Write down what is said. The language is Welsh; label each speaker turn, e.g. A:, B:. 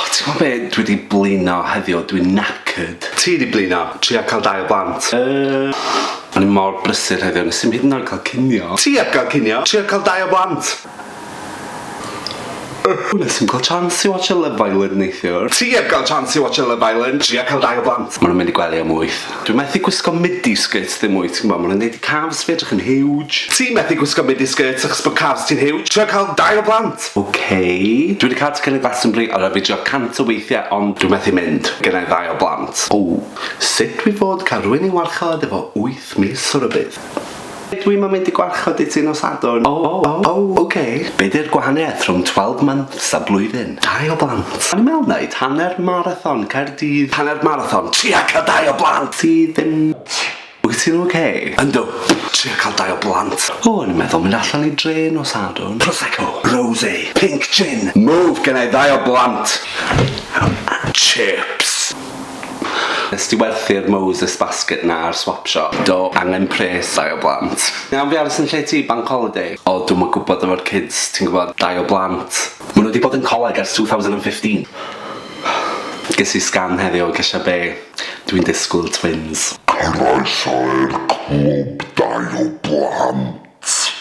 A: Ti'n gwybod be dwi wedi blino heddiw, dwi'n knackered. Ti wedi blino? Tria cael 2 o blant? O'n i mor brysur heddiw, nes i'n hyd yn oed cael cinio. Ti heb cael cinio? Tria cael 2 o blant? Nes i'n cael chance i watch a Love Island neithiwr. Ti heb cael chance i watch a Love Island? Tria cael 2 o blant? Maen nhw'n mynd i gwely am 8. Dwi'n methu gwisgo midi skirts ddim 8, ti'n gwybod? Maen nhw'n neud i calves fi edrych yn huge. Ti methu gwisgo midi skirts achos bod calves ti'n huge? Tria cael 2 o blant? Dwi wedi cael cynnig Glastonbury a fi drio 100 o weithiau, ond dwi'n methu mynd. Gynna i 2 o blant. Sut dwi fod cael rhywun i warchod efo 8 mis o rybydd? Dwi'n mynd i gwarchod I ti nos Sadwrn. Be di'r gwahaniaeth rhwng 12 months a blwyddyn? 2 o blant. O'n i'n meddwl wneud hanner marathon Caerdydd. Hanner marathon? Tria cael 2 o blant! Ti ddim... Wyt ti'n okay? Yndw, tria cael 2 o blant. O'n i'n meddwl mynd allan I dre nos Sadwrn. Prosecco, rosé, pink gin. Move, gen I 2 o blant. Chips. Nes ti werthu'r Moses basket na ar swap shop. Do, angen pres 2 o blant. Iawn fi aros yn lle ti, bank holiday. Dwi'm yn gwybod efo'r kids, ti'n gwybod, 2 o blant. Maen nhw wedi bod yn coleg ers 2015. Ges I sgan heddiw, gesio be? Dwi'n disgwyl twins.
B: Croeso i'r clwb 2 o blant.